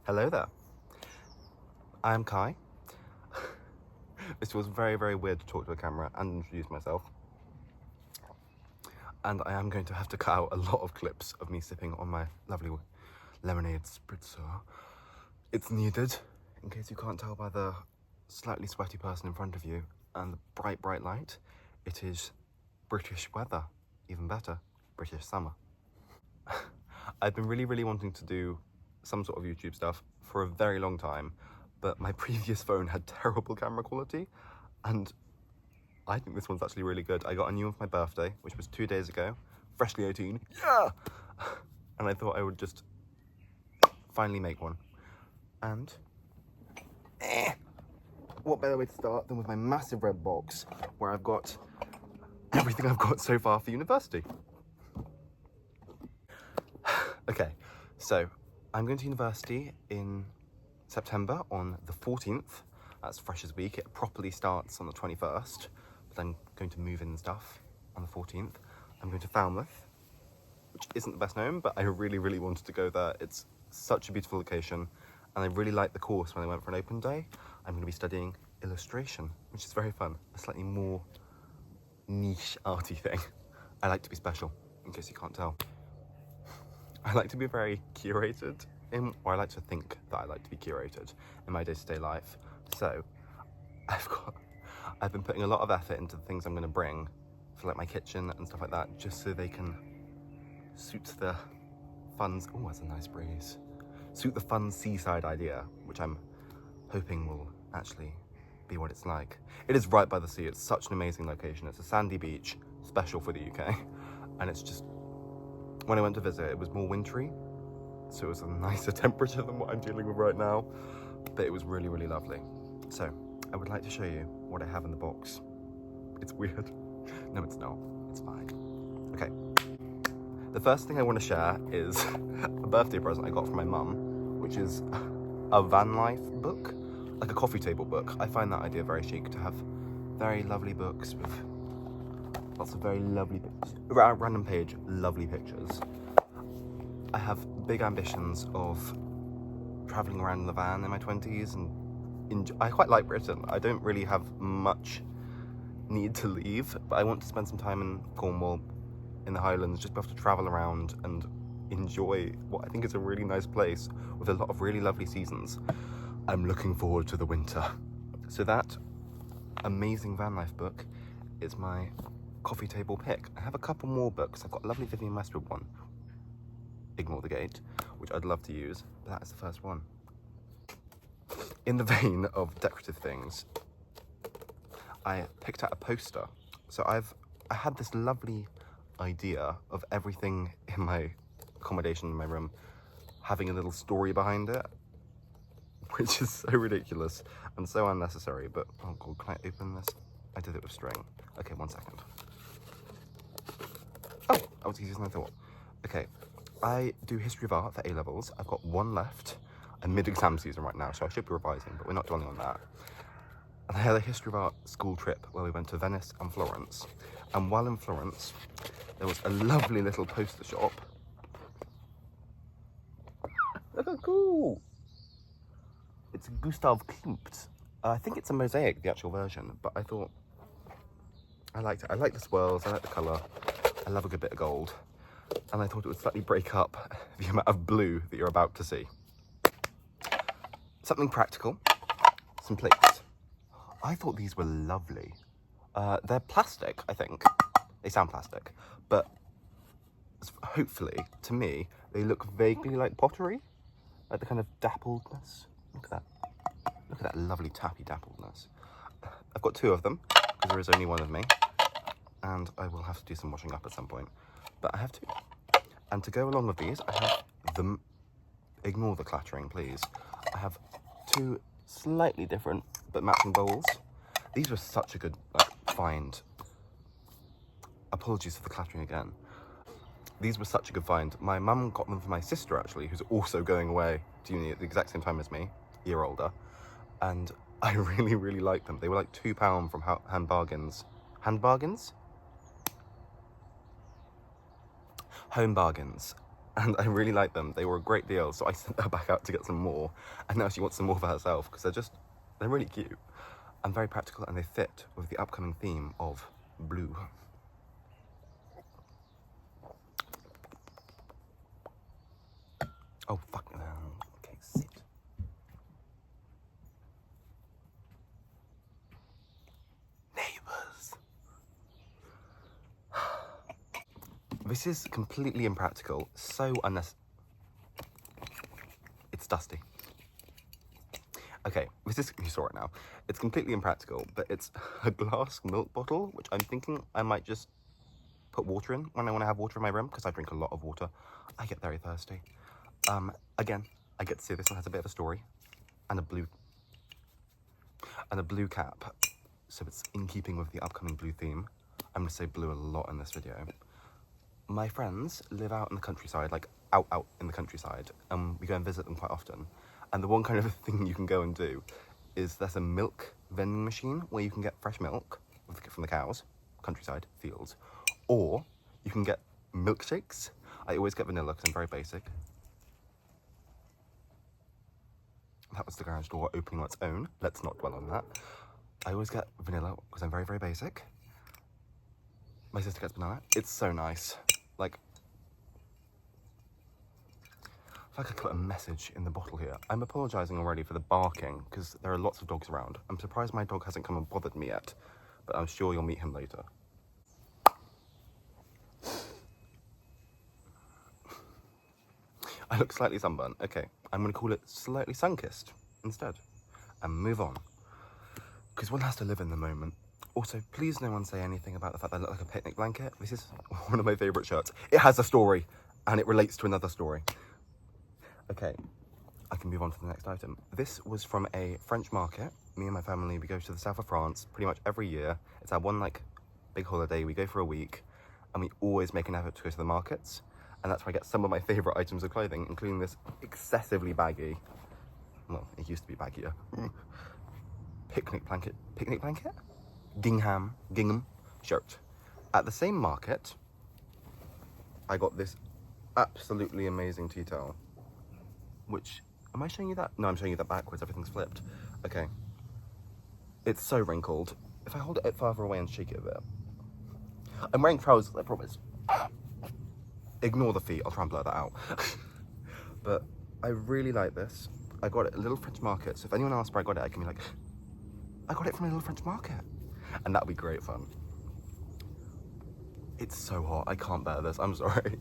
Hello there. I am Kai. This was very, very weird to talk to a camera and introduce myself. And I am going to have to cut out a lot of clips of me sipping on my lovely lemonade spritzer. It's needed, in case you can't tell by the slightly sweaty person in front of you and the bright, bright light. It is British weather. Even better, British summer. I've been really, really wanting to do some sort of YouTube stuff for a very long time, but my previous phone had terrible camera quality, and I think this one's actually really good. I got a new one for my birthday, which was 2 days ago, freshly 18, yeah! And I thought I would just finally make one. And, what better way to start than with my massive red box, where I've got everything I've got so far for university. Okay, so I'm going to university in September on the 14th. That's Freshers Week. It properly starts on the 21st, but I'm going to move in and stuff on the 14th. I'm going to Falmouth, which isn't the best known, but I really, really wanted to go there. It's such a beautiful location, and I really liked the course when I went for an open day. I'm going to be studying illustration, which is very fun, a slightly more niche arty thing. I like to be special, in case you can't tell. I like to be very curated, or I like to think that I like to be curated in my day-to-day life. So I've been putting a lot of effort into the things I'm going to bring for like my kitchen and stuff like that, just so they can suit the fun. Oh, that's a nice breeze. Suit the fun seaside idea, which I'm hoping will actually be what it's like. It is right by the sea. It's such an amazing location. It's a sandy beach, special for the UK, and it's just. When I went to visit, it was more wintry, so it was a nicer temperature than what I'm dealing with right now, but it was really, really lovely. So, I would like to show you what I have in the box. It's weird. No, it's not. It's fine. Okay. The first thing I want to share is a birthday present I got from my mum, which is a van life book, like a coffee table book. I find that idea very chic, to have very lovely books with lots of very lovely pictures. Random page, lovely pictures. I have big ambitions of travelling around in the van in my 20s, and I quite like Britain. I don't really have much need to leave, but I want to spend some time in Cornwall, in the Highlands, just be able to travel around and enjoy what I think is a really nice place with a lot of really lovely seasons. I'm looking forward to the winter. So that amazing van life book is my coffee table pick. I have a couple more books. I've got a lovely Vivienne Westwood one, Ignore the Gate, which I'd love to use, but that is the first one. In the vein of decorative things, I picked out a poster. So I had this lovely idea of everything in my accommodation in my room having a little story behind it, which is so ridiculous and so unnecessary, but oh god, can I open this? I did it with string. Okay, 1 second. Oh, that was easier than I thought. Okay, I do history of art for A-levels. I've got one left. I'm mid-exam season right now, so I should be revising, but we're not dwelling on that. And I had a history of art school trip where we went to Venice and Florence. And while in Florence, there was a lovely little poster shop. Look how cool! It's Gustav Klimt. I think it's a mosaic, the actual version, but I thought I liked it. I like the swirls, I like the colour, I love a good bit of gold, and I thought it would slightly break up the amount of blue that you're about to see. Something practical, some plates. I thought these were lovely. They're plastic, I think. They sound plastic, but hopefully, to me, they look vaguely like pottery, like the kind of dappledness. Look at that. Look at that lovely tappy dappledness. I've got two of them, because there is only one of me, and I will have to do some washing up at some point, but I have two. And to go along with these, I have them. Ignore the clattering, please. I have two slightly different but matching bowls. These were such a good find. Apologies for the clattering again. These were such a good find. My mum got them for my sister, actually, who's also going away to uni at the exact same time as me, a year older. And I really, really liked them. They were like £2 from Hand Bargains. Hand Bargains? Home Bargains. and I really like them. They were a great deal, so I sent her back out to get some more, and now she wants some more for herself, because they're really cute and very practical, and they fit with the upcoming theme of blue. Oh, fuck. Okay, sit. Neighbours. This is completely impractical, so unnecessary. It's dusty. Okay, you saw it now. It's completely impractical, but it's a glass milk bottle, which I'm thinking I might just put water in when I want to have water in my room, because I drink a lot of water. I get very thirsty. Again, I get to see this one has a bit of a story, and a blue cap, so it's in keeping with the upcoming blue theme. I'm gonna say blue a lot in this video. My friends live out in the countryside, like out in the countryside, and we go and visit them quite often. And the one kind of thing you can go and do is there's a milk vending machine where you can get fresh milk from the cows, countryside, fields, or you can get milkshakes. I always get vanilla because I'm very basic. That was the garage door opening on its own. Let's not dwell on that. I always get vanilla because I'm very, very basic. My sister gets banana. It's so nice. Like, if I could put a message in the bottle here. I'm apologising already for the barking because there are lots of dogs around. I'm surprised my dog hasn't come and bothered me yet, but I'm sure you'll meet him later. I look slightly sunburned. Okay, I'm going to call it slightly sun-kissed instead and move on, because one has to live in the moment. Also, please no one say anything about the fact that I look like a picnic blanket. This is one of my favourite shirts. It has a story, and it relates to another story. Okay, I can move on to the next item. This was from a French market. Me and my family, we go to the south of France pretty much every year. It's our one, like, big holiday. We go for a week, and we always make an effort to go to the markets. And that's where I get some of my favourite items of clothing, including this excessively baggy, well, it used to be baggier, picnic blanket? Gingham shirt. At the same market, I got this absolutely amazing tea towel, which, am I showing you that? No, I'm showing you that backwards, everything's flipped. Okay. It's so wrinkled. If I hold it farther away and shake it a bit. I'm wearing trousers, I promise. Ignore the feet, I'll try and blur that out. But I really like this. I got it at a little French market, so if anyone asks where I got it, I can be like, I got it from a little French market. And that'll be great fun. It's so hot, I can't bear this, I'm sorry.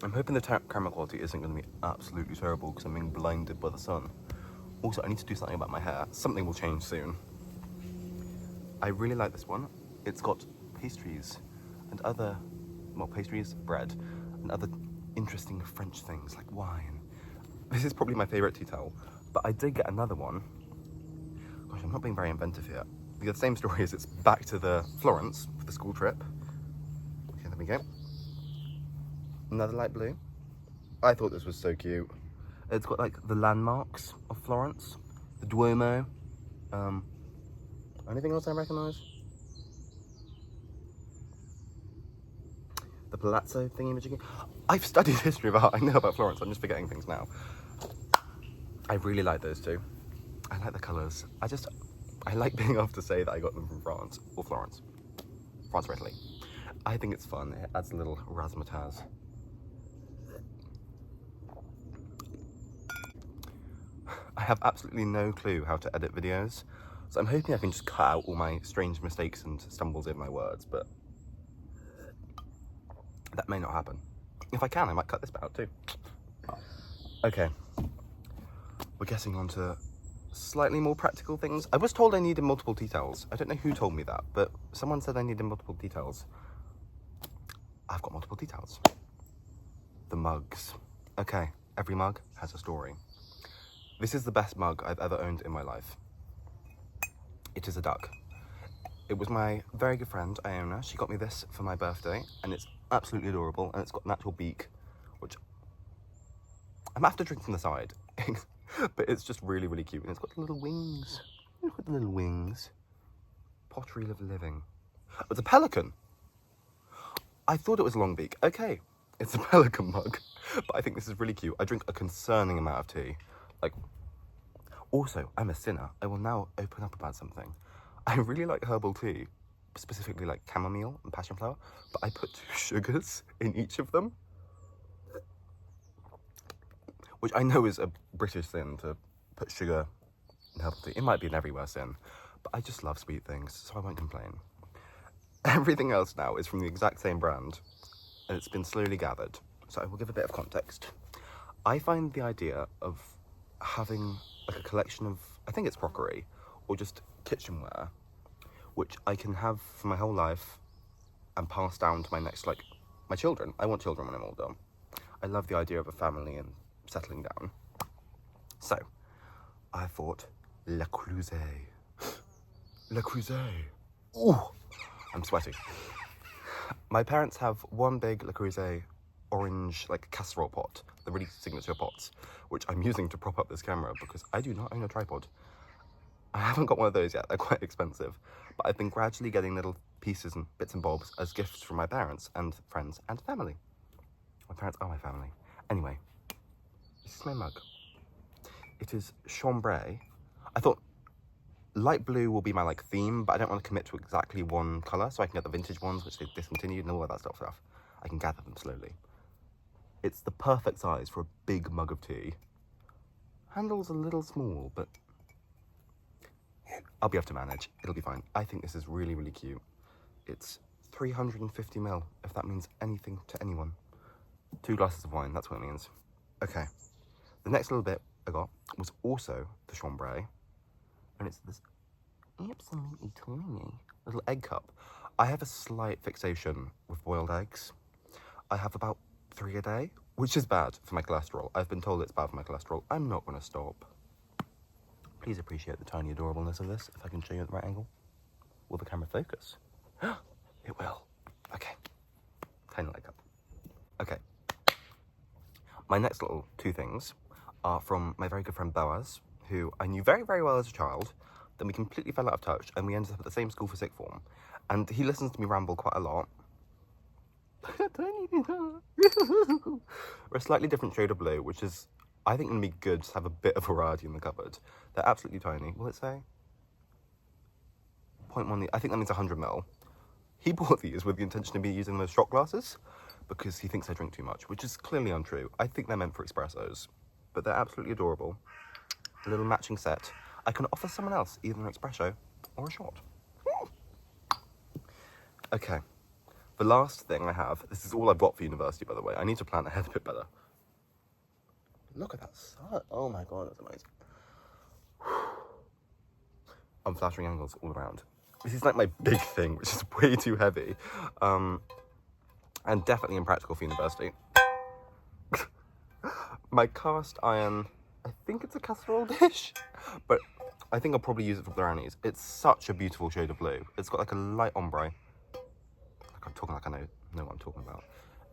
I'm hoping the camera quality isn't going to be absolutely terrible because I'm being blinded by the sun. Also, I need to do something about my hair. Something will change soon. I really like this one. It's got pastries and other, well, pastries, bread, and other interesting French things like wine. This is probably my favourite tea towel, but I did get another one. Gosh, I'm not being very inventive here. The same story is it's back to the Florence for the school trip. Okay, there we go. Another light blue. I thought this was so cute. It's got like the landmarks of Florence, the Duomo. Anything else I recognise? The Palazzo thingy-majiggy. I've studied history of art. I know about Florence. I'm just forgetting things now. I really like those two. I like the colours. I like being able to say that I got them from France or Florence. France or Italy. I think it's fun. It adds a little razzmatazz. I have absolutely no clue how to edit videos, so I'm hoping I can just cut out all my strange mistakes and stumbles in my words, but that may not happen. If I can, I might cut this bit out too. Okay, we're getting on to slightly more practical things. I was told I needed multiple tea towels. I don't know who told me that, but someone said I needed multiple tea towels. I've got multiple tea towels. The mugs. Okay, every mug has a story. This is the best mug I've ever owned in my life. It is a duck. It was my very good friend, Iona. She got me this for my birthday, and it's absolutely adorable, and it's got an actual beak, which I'm after drinking from the side, but it's just really, really cute, and it's got the little wings. Look at the little wings. Pottery of living. Oh, it's a pelican. I thought it was a long beak. Okay, it's a pelican mug, but I think this is really cute. I drink a concerning amount of tea. Like, also, I'm a sinner. I will now open up about something. I really like herbal tea, specifically like chamomile and passion flower, but I put 2 sugars in each of them. Which I know is a British sin to put sugar in herbal tea. It might be an everywhere sin, but I just love sweet things, so I won't complain. Everything else now is from the exact same brand, and it's been slowly gathered, so I will give a bit of context. I find the idea of having like a collection of, I think it's crockery, or just kitchenware, which I can have for my whole life and pass down to my next, like, my children. I want children when I'm older. I love the idea of a family and settling down. So, I thought, Le Creuset. Le Creuset. Ooh, I'm sweaty. My parents have one big Le Creuset orange, like, casserole pot, the really signature pots, which I'm using to prop up this camera because I do not own a tripod. I haven't got one of those yet, they're quite expensive, but I've been gradually getting little pieces and bits and bobs as gifts from my parents and friends and family. My parents are my family. Anyway, this is my mug. It is chambray. I thought light blue will be my like theme, but I don't want to commit to exactly one colour, so I can get the vintage ones which they've discontinued and all of that stuff. I can gather them slowly. It's the perfect size for a big mug of tea. Handle's a little small, but I'll be able to manage. It'll be fine. I think this is really, really cute. It's 350ml, if that means anything to anyone. 2 glasses of wine, that's what it means. Okay, the next little bit I got was also the chambray, and it's this absolutely tiny little egg cup. I have a slight fixation with boiled eggs. I have about 3 a day, which is bad for my cholesterol. I've been told it's bad for my cholesterol. I'm not going to stop. Please appreciate the tiny adorableness of this, if I can show you at the right angle. Will the camera focus? It will. Okay. Tiny leg cup. Okay. My next little 2 things are from my very good friend Boaz, who I knew very, very well as a child. Then we completely fell out of touch, and we ended up at the same school for sixth form. And he listens to me ramble quite a lot. We're a slightly different shade of blue, which is, I think, going to be good to have a bit of variety in the cupboard. They're absolutely tiny. Will it say? 0.1, I think that means 100ml. He bought these with the intention of me using them as shot glasses because he thinks I drink too much, which is clearly untrue. I think they're meant for espressos, but they're absolutely adorable. A little matching set. I can offer someone else either an espresso or a shot. Okay, the last thing I have, this is all I've got for university, by the way. I need to plan ahead a bit better. Look at that sun. Oh my god, that's amazing. Unflattering angles all around. This is like my big thing, which is way too heavy. And definitely impractical for university. My cast iron, I think it's a casserole dish, but I think I'll probably use it for brownies. It's such a beautiful shade of blue. It's got like a light ombre. Like I'm talking like I know what I'm talking about.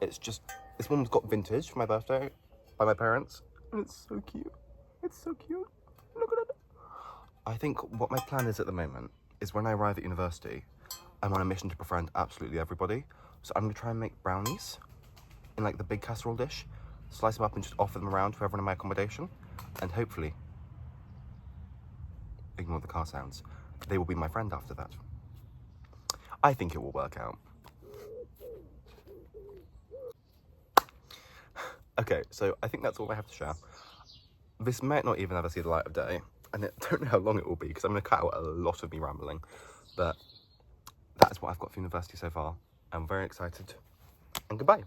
It's just, this one's got vintage for my birthday by my parents. And it's so cute. It's so cute. Look at it. I think what my plan is at the moment is when I arrive at university, I'm on a mission to befriend absolutely everybody. So I'm going to try and make brownies in like the big casserole dish, slice them up and just offer them around to everyone in my accommodation. And hopefully, ignore the car sounds, they will be my friend after that. I think it will work out. Okay, so I think that's all I have to share. This might not even ever see the light of day, and I don't know how long it will be because I'm going to cut out a lot of me rambling, but that's what I've got for university so far. I'm very excited, and goodbye.